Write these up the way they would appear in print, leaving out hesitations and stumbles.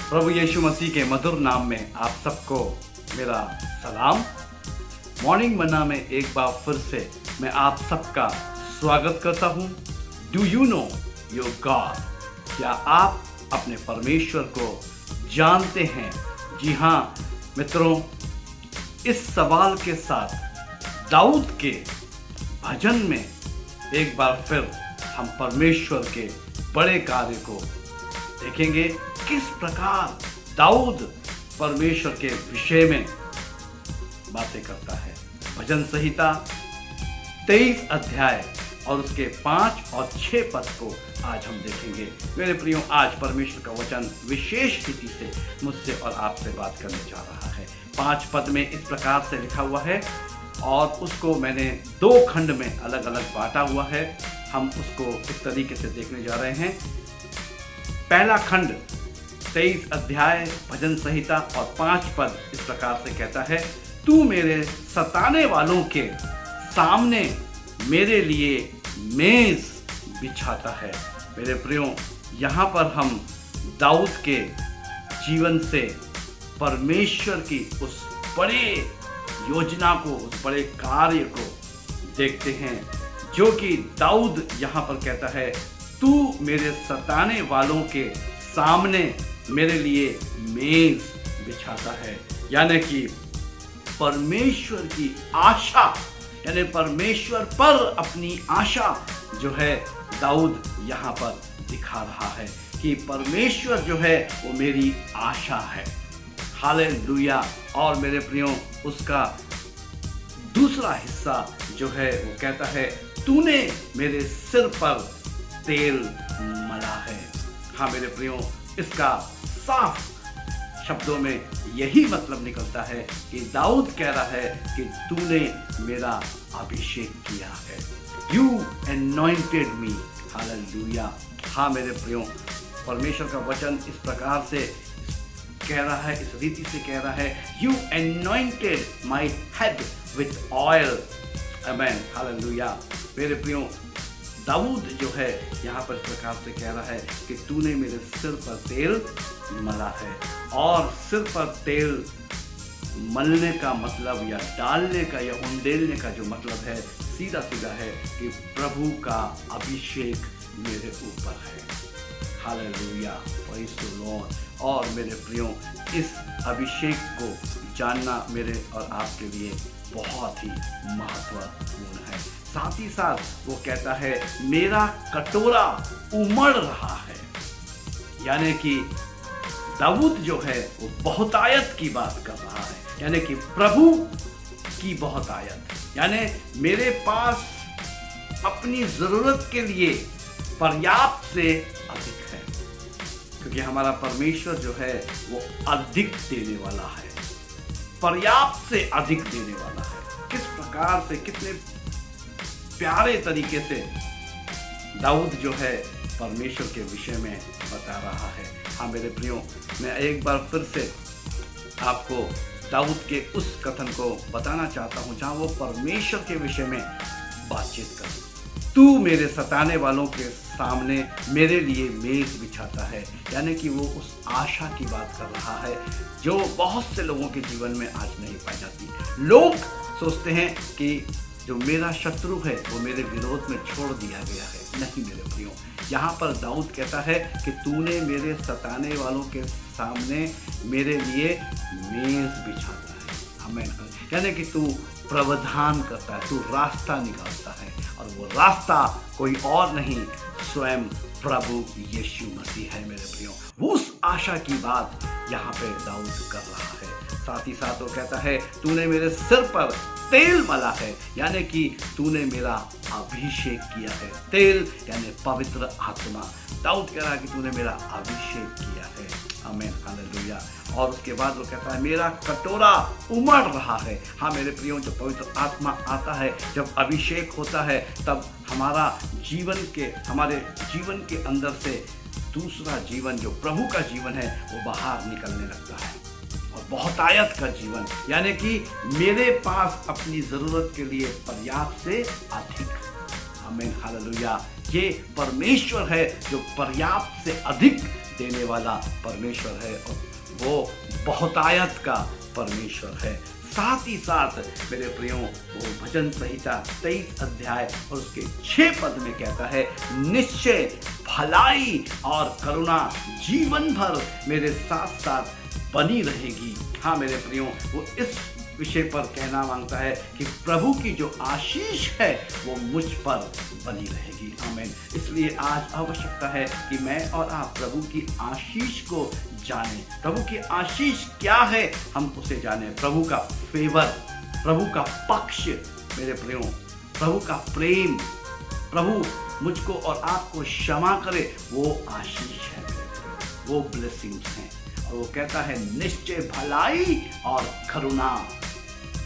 प्रभु यीशु मसीह के मधुर नाम में आप सबको मेरा सलाम। मॉर्निंग मन्ना में एक बार फिर से मैं आप सबका स्वागत करता हूँ। Do you know your God? क्या आप अपने परमेश्वर को जानते हैं? जी हाँ मित्रों, इस सवाल के साथ दाऊद के भजन में एक बार फिर हम परमेश्वर के बड़े कार्य को देखेंगे। किस प्रकार दाऊद परमेश्वर के विषय में बातें करता है। भजन संहिता 23 अध्याय और उसके 5 और 6 पद को आज हम देखेंगे। मेरे प्रियो, आज परमेश्वर का वचन विशेष रीति से मुझसे और आपसे बात करने जा रहा है। 5 पद में इस प्रकार से लिखा हुआ है और उसको मैंने 2 खंड में अलग अलग बांटा हुआ है। हम उसको इस तरीके से देखने जा रहे हैं। पहला खंड 23 अध्याय भजन संहिता और 5 पद इस प्रकार से कहता है, तू मेरे सताने वालों के सामने मेरे लिए मेज बिछाता है। मेरे प्रियो, यहाँ पर हम दाऊद के जीवन से परमेश्वर की उस बड़े योजना को, उस बड़े कार्य को देखते हैं, जो कि दाऊद यहाँ पर कहता है, तू मेरे सताने वालों के सामने मेरे लिए मेज बिछाता है। यानी कि परमेश्वर की आशा, यानी परमेश्वर पर अपनी आशा जो है दाऊद यहाँ पर दिखा रहा है कि परमेश्वर जो है वो मेरी आशा है। हालेलुया। और मेरे प्रियो, उसका दूसरा हिस्सा जो है वो कहता है, तूने मेरे सिर पर तेल मला है। हाँ मेरे प्रियो, इसका साफ शब्दों में यही मतलब निकलता है कि दाऊद कह रहा है कि तूने मेरा अभिषेक किया है। You anointed me। हालेलुया। हाँ मेरे प्रियो, परमेश्वर का वचन इस प्रकार से कह रहा है, इस रीति से कह रहा है, You anointed my head with oil। Amen. Hallelujah. मेरे प्रियो, दाऊद जो है यहाँ पर इस प्रकार से कह रहा है कि तूने मेरे सिर पर तेल मला है। और सिर पर तेल मलने का मतलब या डालने का या उंडेलने का जो मतलब है, सीधा सीधा है कि प्रभु का अभिषेक मेरे ऊपर है। Hallelujah, praise the Lord. और मेरे प्रियो, इस अभिषेक को जानना मेरे और आपके लिए बहुत ही महत्वपूर्ण है। साथ ही साथ वो कहता है, मेरा कटोरा उमड़ रहा है। यानी कि दाऊद जो है वो बहुतायत की बात कर रहा है, यानी कि प्रभु की बहुतायत। यानी मेरे पास अपनी जरूरत के लिए पर्याप्त से अधिक है, क्योंकि हमारा परमेश्वर जो है वो अधिक देने वाला है, पर्याप्त से अधिक देने वाला है। किस प्रकार से, कितने प्यारे तरीके से दाऊद जो है परमेश्वर के विषय में बता रहा है। हाँ मेरे प्रियो, मैं एक बार फिर से आपको दाऊद के उस कथन को बताना चाहता हूँ जहाँ वो परमेश्वर के विषय में बातचीत कर, तू मेरे सताने वालों के सामने मेरे लिए मेज बिछाता है। यानी कि वो उस आशा की बात कर रहा है जो बहुत से लोगों के जीवन में आज नहीं पाई जाती। लोग सोचते हैं कि जो मेरा शत्रु है वो मेरे विरोध में छोड़ दिया गया है। नहीं मेरे प्रियो, यहाँ पर दाऊद कहता है कि तूने मेरे सताने वालों के सामने मेरे लिए मेज बिछाता है। आमीन। यानी कि तू प्रावधान करता है, तू रास्ता निकालता है, और वो रास्ता कोई और नहीं, स्वयं प्रभु यीशु मसीह है। मेरे प्रियो, वो उस आशा की बात यहाँ पे दाऊद कर रहा है। साथ ही साथ वो कहता है, तूने मेरे सिर पर तेल मला है। यानी कि तूने मेरा अभिषेक किया है। तेल यानी पवित्र आत्मा। दाऊद कह रहा है कि तूने मेरा अभिषेक किया है। आमीन। हालेलुया। और उसके बाद वो कहता है, मेरा कटोरा उमड़ रहा है। हाँ मेरे प्रियो, जब पवित्र आत्मा आता है, जब अभिषेक होता है, तब हमारे जीवन के अंदर से दूसरा जीवन, जो प्रभु का जीवन है, वो बाहर निकलने लगता है। और बहुतायत का जीवन, यानी कि मेरे पास अपनी जरूरत के लिए पर्याप्त से अधिक। आमीन। हालेलुया। ये परमेश्वर है जो पर्याप्त से अधिक देने वाला परमेश्वर है और वो बहुतायत का परमेश्वर है। साथ ही साथ मेरे प्रियो वो भजन संहिता 23 अध्याय और उसके 6 पद में कहता है, निश्चय भलाई और करुणा जीवन भर मेरे साथ साथ बनी रहेगी। हाँ मेरे प्रियो, वो इस विषय पर कहना मांगता है कि प्रभु की जो आशीष है वो मुझ पर बनी रहेगी। आमीन। इसलिए आज आवश्यकता है कि मैं और आप प्रभु की आशीष को जाने। प्रभु की आशीष क्या है हम उसे जाने। प्रभु का फेवर, प्रभु का पक्ष मेरे प्रियो, प्रभु का प्रेम, प्रभु मुझको और आपको क्षमा करे, वो आशीष है मेरे प्रियो, वो ब्लेसिंग्स हैं। और वो कहता है निश्चय भलाई और करुणा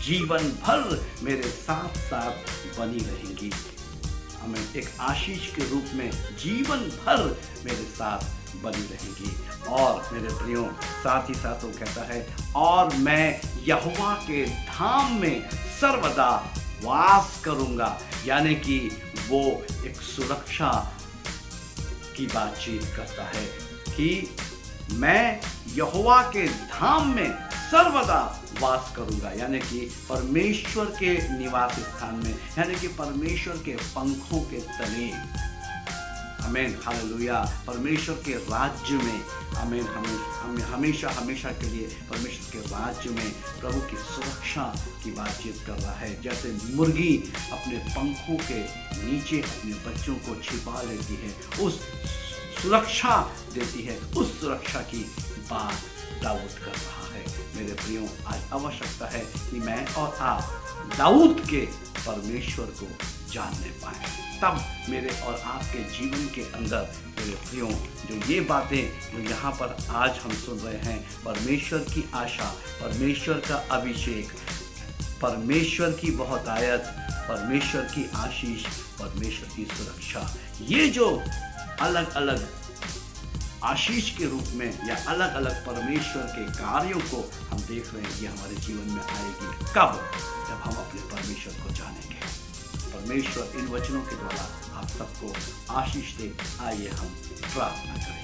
जीवन भर मेरे साथ साथ बनी रहेंगी। हमें एक आशीष के रूप में जीवन भर मेरे साथ बनी रहेंगी। और मेरे प्रियो साथ ही साथ वो कहता है, और मैं यहोवा के धाम में सर्वदा वास करूंगा। यानी कि वो एक सुरक्षा की बातचीत करता है कि मैं यहोवा के धाम में सर्वदा वास करूंगा, यानी कि परमेश्वर के निवास स्थान में, यानी कि परमेश्वर के पंखों के तले। आमीन, हालेलुया। परमेश्वर के राज्य में, आमीन, हमें हमेशा हमेशा के लिए परमेश्वर के राज्य में प्रभु की सुरक्षा की बातचीत कर रहा है। जैसे मुर्गी अपने पंखों के नीचे अपने बच्चों को छिपा लेती है, उस सुरक्षा देती है, उस सुरक्षा की बात दाऊद कर रहा है। मेरे प्रियो, आज आवश्यकता है कि मैं और आप दाऊद के परमेश्वर को जानने पाए, तब मेरे और आपके जीवन के अंदर मेरे प्रियो जो ये बातें जो यहाँ पर आज हम सुन रहे हैं, परमेश्वर की आशा, परमेश्वर का अभिषेक, परमेश्वर की बहुतायत, परमेश्वर की आशीष, परमेश्वर की सुरक्षा, ये जो अलग अलग आशीष के रूप में या अलग अलग परमेश्वर के कार्यों को हम देख रहे हैं, ये हमारे जीवन में आएगी कब? जब हम अपने परमेश्वर को जानेंगे। परमेश्वर इन वचनों के द्वारा आप सबको आशीष दे। आइए हम प्रार्थना करें।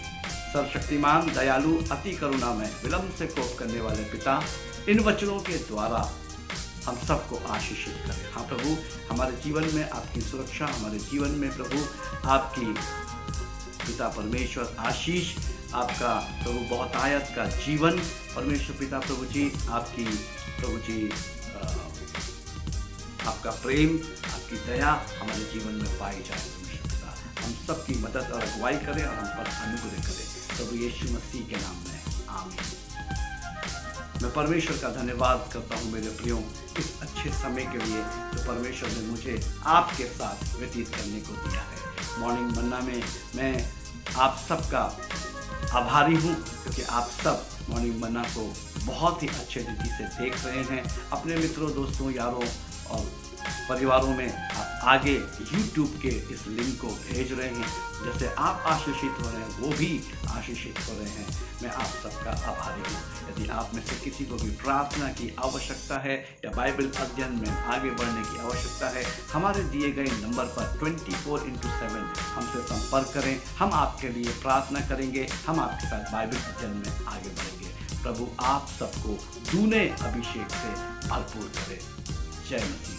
सर्वशक्तिमान, दयालु, अति करुणा में विलंब से कोप करने वाले पिता, इन वचनों के द्वारा हम सबको आशीषित करें। हाँ प्रभु, हमारे जीवन में आपकी सुरक्षा, हमारे जीवन में प्रभु आपकी पिता परमेश्वर आशीष, आपका प्रभु बहुतायत का जीवन, परमेश्वर पिता प्रभु जी आपकी प्रभु जी आपका प्रेम, आपकी दया हमारे जीवन में पाई जाए। परमेश्वर पिता हम सबकी मदद और अगुवाई करें और हम पर अनुग्रह करें प्रभु यीशु मसीह के नाम में, आमीन। मैं परमेश्वर का धन्यवाद करता हूँ मेरे प्रियो इस अच्छे समय के लिए जो परमेश्वर ने मुझे आपके साथ व्यतीत करने को दिया है। मॉर्निंग मन्ना में मैं आप सबका आभारी हूँ क्योंकि आप सब मॉर्निंग मन्ना को बहुत ही अच्छे रीति से देख रहे हैं, अपने मित्रों, दोस्तों, यारों और परिवारों में आप आगे YouTube के इस लिंक को भेज रहे हैं। जैसे आप आशीषित हो रहे हैं वो भी आशीषित हो रहे हैं। मैं आप सबका आभारी हूँ। यदि आप में से किसी को भी प्रार्थना की आवश्यकता है या बाइबल अध्ययन में आगे बढ़ने की आवश्यकता है, हमारे दिए गए नंबर पर 24/7 हमसे संपर्क करें। हम आपके लिए प्रार्थना करेंगे, हम आपके साथ बाइबल अध्ययन में आगे बढ़ेंगे। प्रभु आप सबको दूने अभिषेक से भरपूर करे। जय मसीह।